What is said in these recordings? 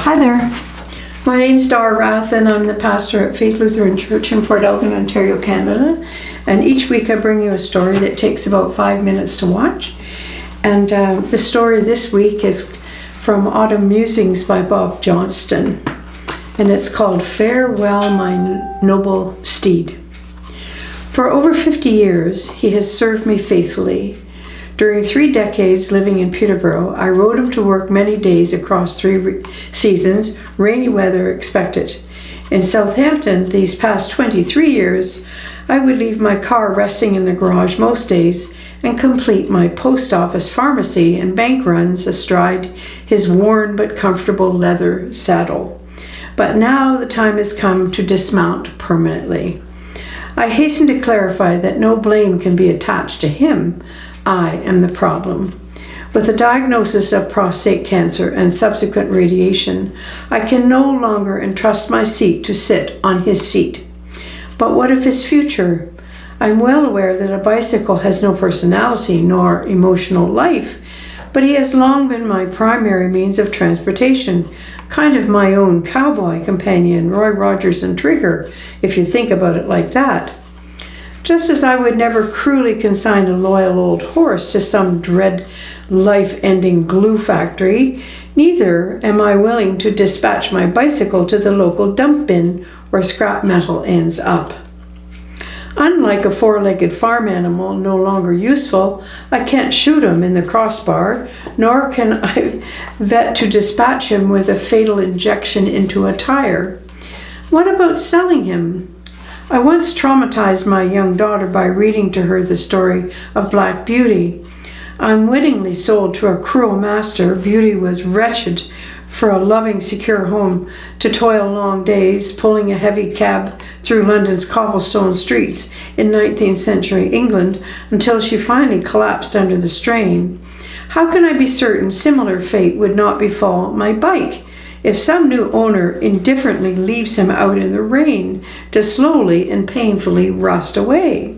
Hi there. My name's Dar Rath and I'm the pastor at Faith Lutheran Church in Port Elgin, Ontario, Canada. And each week I bring you a story that takes about 5 minutes to watch. And the story this week is from Autumn Musings by Bob Johnstone. And it's called Farewell, My Noble Steed. For over 50 years, he has served me faithfully. During 3 decades living in Peterborough, I rode him to work many days across 3 seasons, rainy weather expected. In Southampton, these past 23 years, I would leave my car resting in the garage most days and complete my post office, pharmacy, and bank runs astride his worn but comfortable leather saddle. But now the time has come to dismount permanently. I hasten to clarify that no blame can be attached to him. I am the problem. With a diagnosis of prostate cancer and subsequent radiation, I can no longer entrust my seat to sit on his seat. But what of his future? I'm well aware that a bicycle has no personality nor emotional life, but he has long been my primary means of transportation, kind of my own cowboy companion, Roy Rogers and Trigger, if you think about it like that. Just as I would never cruelly consign a loyal old horse to some dread life-ending glue factory, neither am I willing to dispatch my bicycle to the local dump bin where scrap metal ends up. Unlike a 4-legged farm animal no longer useful, I can't shoot him in the crossbar, nor can I vet to dispatch him with a fatal injection into a tire. What about selling him? I once traumatized my young daughter by reading to her the story of Black Beauty. Unwittingly sold to a cruel master, Beauty was wretched for a loving, secure home to toil long days, pulling a heavy cab through London's cobblestone streets in 19th century England until she finally collapsed under the strain. How can I be certain similar fate would not befall my bike if some new owner indifferently leaves him out in the rain to slowly and painfully rust away?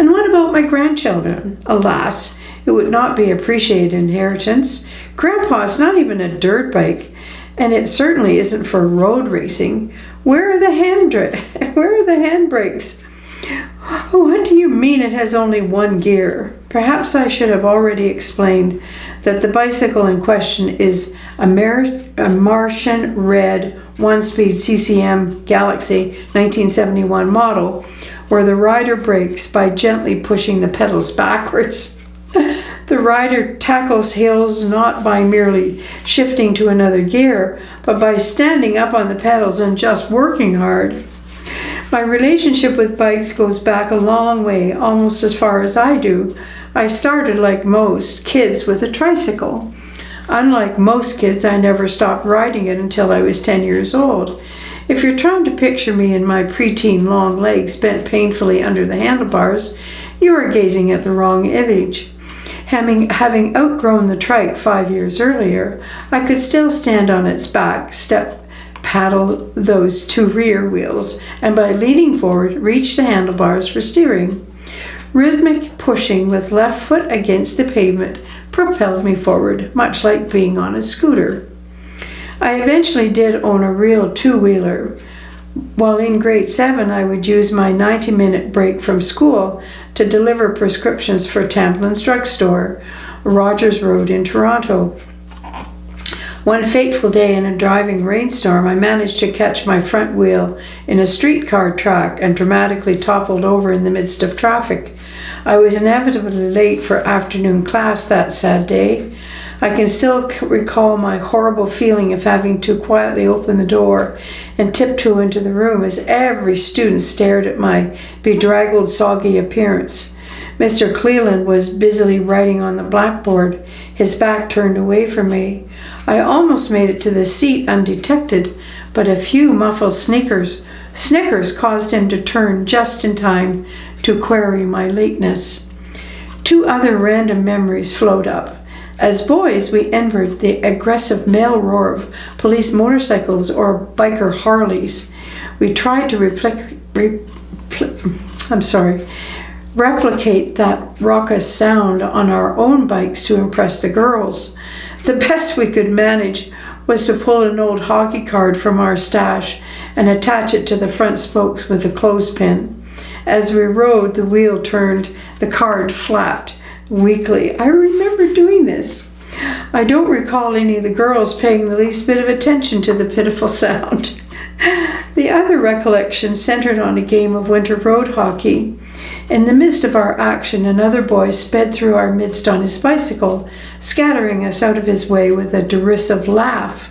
And what about my grandchildren? Alas, it would not be appreciated inheritance. Grandpa's not even a dirt bike, and it certainly isn't for road racing. Where are the handbrakes? What do you mean it has only 1 gear? Perhaps I should have already explained that the bicycle in question is a Martian red 1-speed CCM Galaxy 1971 model, where the rider brakes by gently pushing the pedals backwards. The rider tackles hills not by merely shifting to another gear, but by standing up on the pedals and just working hard. My relationship with bikes goes back a long way, almost as far as I do. I started like most kids with a tricycle. Unlike most kids, I never stopped riding it until I was 10 years old. If you're trying to picture me in my preteen long legs bent painfully under the handlebars, you are gazing at the wrong image. Having outgrown the trike 5 years earlier, I could still stand on its back, paddle those 2 rear wheels, and by leaning forward, reach the handlebars for steering. Rhythmic pushing with left foot against the pavement propelled me forward, much like being on a scooter. I eventually did own a real 2-wheeler. While in grade 7, I would use my 90-minute break from school to deliver prescriptions for Tamplin's drugstore, Rogers Road in Toronto. One fateful day in a driving rainstorm, I managed to catch my front wheel in a streetcar track and dramatically toppled over in the midst of traffic. I was inevitably late for afternoon class that sad day. I can still recall my horrible feeling of having to quietly open the door and tiptoe into the room as every student stared at my bedraggled, soggy appearance. Mr. Cleland was busily writing on the blackboard, his back turned away from me. I almost made it to the seat undetected, but a few muffled snickers caused him to turn just in time to query my lateness. 2 other random memories flowed up. As boys, we envied the aggressive male roar of police motorcycles or biker Harleys. We tried to replicate that raucous sound on our own bikes to impress the girls. The best we could manage was to pull an old hockey card from our stash and attach it to the front spokes with a clothespin. As we rode, the wheel turned, the card flapped weakly. I remember doing this. I don't recall any of the girls paying the least bit of attention to the pitiful sound. The other recollection centered on a game of winter road hockey. In the midst of our action, another boy sped through our midst on his bicycle, scattering us out of his way with a derisive laugh.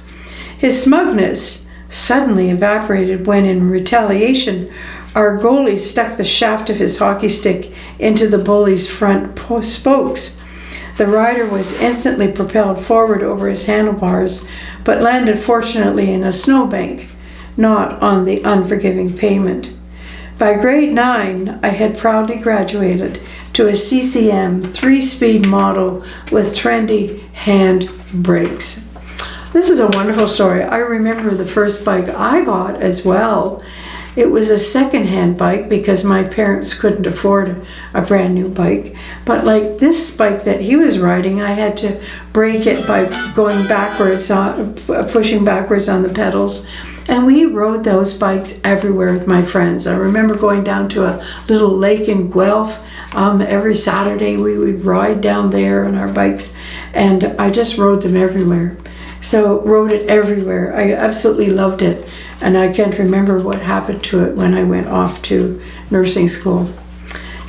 His smugness suddenly evaporated when, in retaliation, our goalie stuck the shaft of his hockey stick into the bully's front spokes. The rider was instantly propelled forward over his handlebars, but landed fortunately in a snowbank, not on the unforgiving pavement. By grade 9, I had proudly graduated to a CCM 3-speed model with trendy hand brakes. This is a wonderful story. I remember the first bike I got as well. It was a second-hand bike because my parents couldn't afford a brand new bike. But like this bike that he was riding, I had to brake it by going backwards, pushing backwards on the pedals. And we rode those bikes everywhere with my friends. I remember going down to a little lake in Guelph. Every Saturday we would ride down there on our bikes, and I just rode them everywhere. So rode it everywhere. I absolutely loved it, and I can't remember what happened to it when I went off to nursing school.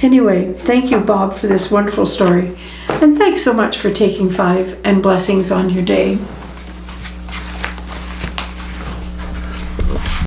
Anyway, thank you, Bob, for this wonderful story. And thanks so much for taking 5, and blessings on your day.